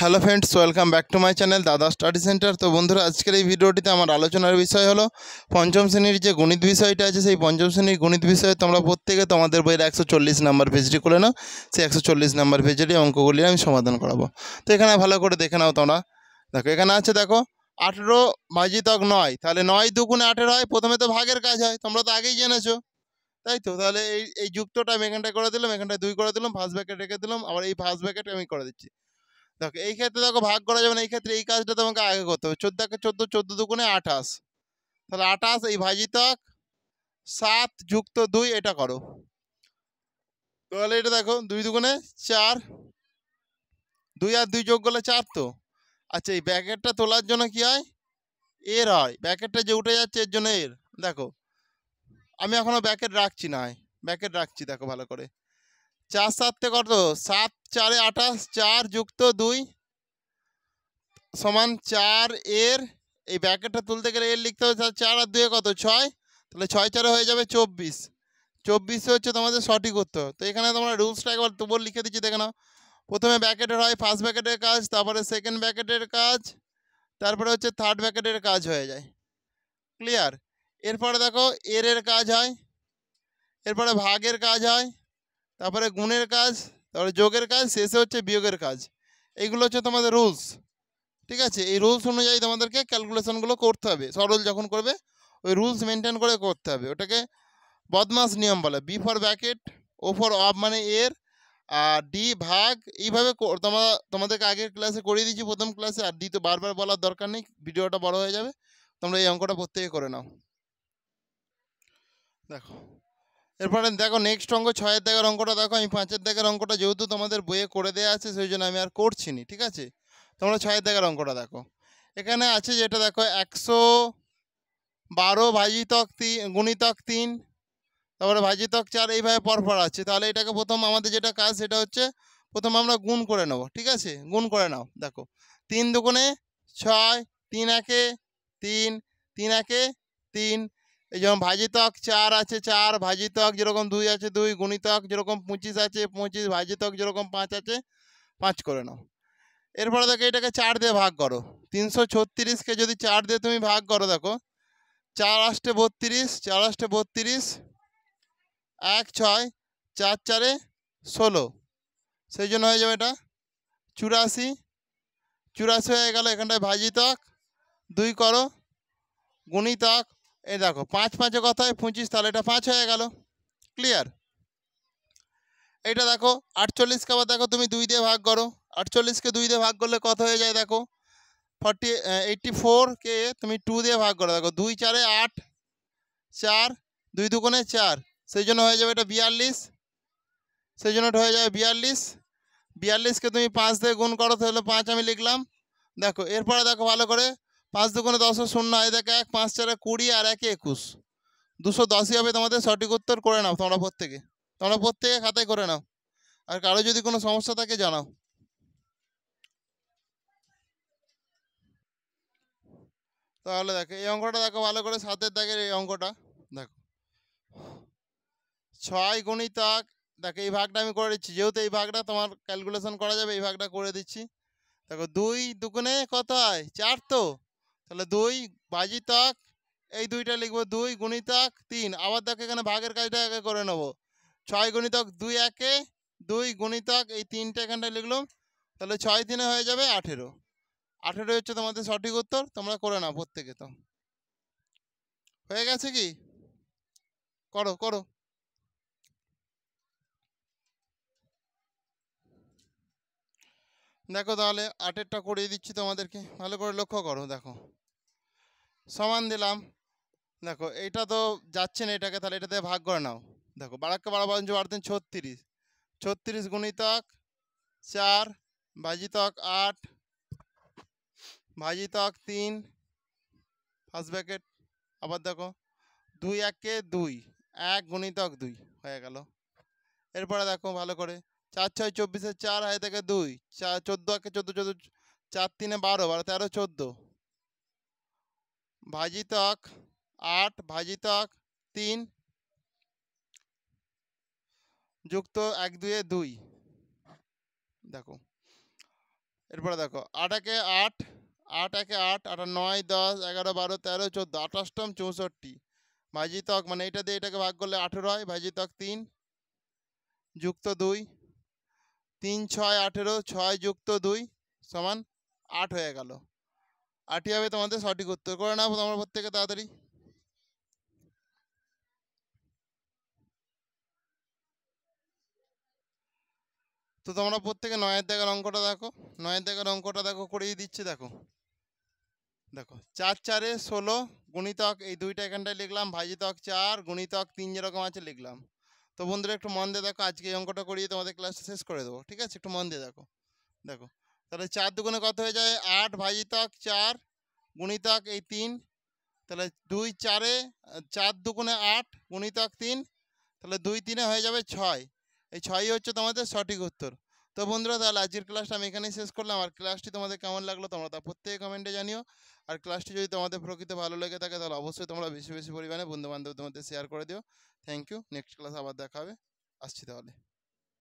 Hello friends, welcome back to my channel দাদা study centre. তো বন্ধুরা, আজকের এই ভিডিওটিতে আমার আলোচনার বিষয় হলো পঞ্চম শ্রেণীর যে গণিত বিষয়টা আছে, সেই পঞ্চম শ্রেণীর গণিত বিষয়ে তোমরা প্রত্যেকে তোমাদের বইয়ের 140 নাম্বার পেজটি খুলে নাও। সেই 140 নাম্বার পেজেরই অঙ্কগুলি আমি সমাধান করাবো। তো এখানে ভালো করে দেখে নাও তোমরা। দেখো এখানে আছে, দেখো 18 ভাজিতক 9, তাহলে 9 দুগুণে 18 হয়। প্রথমে তো ভাগের কাজ হয়, তোমরা তো আগেই জেনেছো, তাই তো? তাহলে এই এই যুক্তটা আমি এখানটায় করে দিলাম, এখানটায় 2 করে দিলাম, ফার্স্ট ব্র্যাকেট রেখে দিলাম, আবার এই ফার্স্ট ব্র্যাকেট আমি করে দিচ্ছি। দেখো এই ক্ষেত্রে দেখো ভাগ করা যাবে না, এই ক্ষেত্রে এই কাজটা তোমাকে আগে করতে হবে। 14 কে 14, 14 দুগুণে 28, তাহলে 28 এই ভাজিতক 7 যুক্ত 2 এটা করো। তাহলে এটা দেখো 2 দুগুণে 4, 2 আর 2 যোগ করলে 4 তো। আচ্ছা, এই ব্র্যাকেটটা তোলার জন্য কি হয়? এর হয়, ব্র্যাকেটটা যে উঠে যাচ্ছে এর জন্য এর। দেখো আমি এখনো ব্র্যাকেট রাখছি না, ব্র্যাকেট রাখছি, দেখো ভালো করে। 4 7 কত? 7 4 28, 4 যুক্ত 2 সমান 4 এর। এই ব্র্যাকেটটা তুলতে গেলে এর লিখতে হবে, 4 আর 2 কত? 6, তাহলে 6 4 হয়ে যাবে 24। 24 হচ্ছে তোমাদের সঠিক উত্তর। তো এখানে তোমরা রুলসটা একবার তবু লিখে দিচ্ছি, দেখে নাও। প্রথমে ব্র্যাকেটের হয় ফার্স্ট ব্র্যাকেটের কাজ, তারপরে সেকেন্ড ব্র্যাকেটের কাজ, তারপরে হচ্ছে থার্ড ব্র্যাকেটের কাজ হয়ে যায়। ক্লিয়ার? এরপরে দেখো এর কাজ হয়, এরপরে ভাগের কাজ হয়, তারপরে গুণের কাজ, তারপরে যোগের কাজ, শেষে হচ্ছে বিয়োগের কাজ। এইগুলো হচ্ছে তোমাদের রুলস। ঠিক আছে? এই রুলস অনুযায়ী তোমাদেরকে ক্যালকুলেশনগুলো করতে হবে। সরল যখন করবে ওই রুলস মেনটেন করে করতে হবে। ওটাকে বদমাস নিয়ম বলে। B for bracket, O for of মানে এর, আর ডি ভাগ। এইভাবে তোমাদেরকে আগের ক্লাসে করিয়ে দিয়েছি, প্রথম ক্লাসে। আর ডি তো বারবার বলার দরকার নেই, ভিডিওটা বড় হয়ে যাবে। তোমরা এই অঙ্কটা প্রত্যেকে করে নাও। দেখো এরপরে দেখো নেক্সট অঙ্ক 6-এর দাগের অঙ্কটা দেখো। আমি 5-এর দাগের অঙ্কটা যেহেতু তোমাদের বইয়ে করে দেওয়া আছে, সেই জন্য আমি আর করছি নি। ঠিক আছে? তোমরা 6-এর দাগের অঙ্কটা দেখো। এখানে আছে যেটা দেখো 112 ভাজিতক 3 গুণিতক 3, তারপরে ভাজিতক 4, এইভাবে পরপর আছে। তাহলে এটাকে প্রথম আমাদের যেটা কাজ সেটা হচ্ছে প্রথম আমরা গুণ করে নেব। ঠিক আছে? গুণ করে নাও। দেখো 3 দুগুণে 6, 3 একে 3, 3 একে 3। এই যেমন ভাজিতক 4 আছে 4, ভাজিতক যেরকম 2 আছে 2, গুণিতক যেরকম 25 আছে 25, ভাজিতক যেরকম 5 আছে 5 করে নাও। এরপরে দেখো এটাকে 4 দিয়ে ভাগ করো। 336কে যদি 4 দিয়ে তুমি ভাগ করো, দেখো 4 আষ্টে 32, 4 আষ্টে 32, 1 6, 4 4 16, সেই জন্য হয়ে যাবে এটা 84। 84 হয়ে গেল। এখানটায় ভাজিতক 2 করো, গুণিতক এই দেখো 5 5 কত হয়? 25, তাহলে এটা 5 হয়ে গেল। ক্লিয়ার? এইটা দেখো 48কে আবার দেখো তুমি 2 দিয়ে ভাগ করো। 48কে 2 দিয়ে ভাগ করলে কত হয়ে যায়? দেখো 84কে তুমি 2 দিয়ে ভাগ করো। দেখো 2 4 8, 4 2 দুগুণে 4, সেই জন্য হয়ে যাবে এটা 42। সেই জন্য এটা হয়ে যাবে 42। 42কে তুমি 5 দিয়ে গুণ করো, তাহলে 5 আমি লিখলাম। দেখো এরপরে দেখো ভালো করে, 5 দুগুণে 10 শূন্য, এই দেখো 1 5 4 20 আর 1 21, 210ই হবে তোমাদের সঠিক উত্তর। করে নাও তোমরা প্রত্যেকে খাতায় করে নাও। আর কারো যদি কোনো সমস্যা থাকে জানাও। তাহলে দেখো এই অঙ্কটা দেখো ভালো করে, 7-এর দাগের এই অঙ্কটা দেখো। 6 গুণিতক, দেখো এই ভাগটা আমি করে দিচ্ছি, যেহেতু এই ভাগটা তোমার ক্যালকুলেশন করা যাবে, এই ভাগটা করে দিচ্ছি। দেখো 2 দুগুণে কত হয়? 4 তো, তাহলে 2 ভাজিতক এই 2টা লিখবো, 2 গুণিতক 3। আবার দেখো এখানে ভাগের কাজটা আগে করে নেবো। 6 গুণিতক 2 একে 2, গুণিতক এই 3টা এখানটায় লিখলাম, তাহলে 6 3 হয়ে যাবে 18। 18 হচ্ছে তোমাদের সঠিক উত্তর। তোমরা করে নাও প্রত্যেকে। তো হয়ে গেছে কি? করো করো। দেখো তাহলে 8-এরটা করিয়ে দিচ্ছি তোমাদেরকে, ভালো করে লক্ষ্য করো। দেখো সমান দিলাম, দেখো এইটা তো যাচ্ছে না এটাকে, তাহলে এটাতে ভাগ করে নাও। দেখো 12 36, 36 গুণিতক 4 ভাজিতক 8 ভাজিতক 3 ফার্স্ট ব্র্যাকেট, আবার দেখো 2 একে 2, 1 গুণিতক 2 হয়ে গেল। এরপরে দেখো ভালো করে 4 6 24, 4 হয় থেকে 2, 4 14 একে 14 14, 4 3 12, 12 13 14, ভাজিতক 8 ভাজিতক 3 যুক্ত 1 2 2। দেখো এরপরে দেখো 8 একে 8, 8 একে 8, 8 9 10 11 12 13 14 28 64 ভাজিতক মানে এটা দিয়ে এটাকে ভাগ করলে 18 হয়, ভাজিতক 3 যুক্ত 2 3 6 18, 6 যুক্ত 2 সমান 8 হয়ে গেল। 8ই হবে তোমাদের সঠিক উত্তর। করে নাও তোমরা প্রত্যেকে তাড়াতাড়ি। তো তোমরা প্রত্যেকে 9-এর দাগের অঙ্কটা দেখো, 9-এর দাগের অঙ্কটা দেখো, করিয়ে দিচ্ছি দেখো। দেখো 4 4 16 গুণিতক এই দুইটা এখানটায় লিখলাম, ভাজিতক 4 গুণিতক 3 যেরকম আছে লিখলাম। তো বন্ধুরা একটু মন দিয়ে দেখো, আজকে এই অঙ্কটা করিয়ে তোমাদের ক্লাসটা শেষ করে দেবো, ঠিক আছে? একটু মন দিয়ে দেখো। দেখো তাহলে 4 দুগুণে কত হয়ে যায় 8, ভাজিতক 4 গুণিতক এই 3, তাহলে 2 4 4 দুগুণে 8 গুণিতক 3, তাহলে 2 3 হয়ে যাবে 6। এই 6ই হচ্ছে তোমাদের সঠিক উত্তর। তো বন্ধুরা তাহলে আজকের ক্লাসটা আমি এখানেই শেষ করলাম। আর ক্লাসটি তোমাদের কেমন লাগলো তোমরা তা প্রত্যেকে কমেন্টে জানিও। আর ক্লাসটি যদি তোমাদের প্রকৃত ভালো লেগে থাকে তাহলে অবশ্যই তোমরা বেশি বেশি পরিমাণে বন্ধুবান্ধবদের মধ্যে শেয়ার করে দিও। Thank you. নেক্সট ক্লাস আবার দেখা হবে। আসছি তাহলে।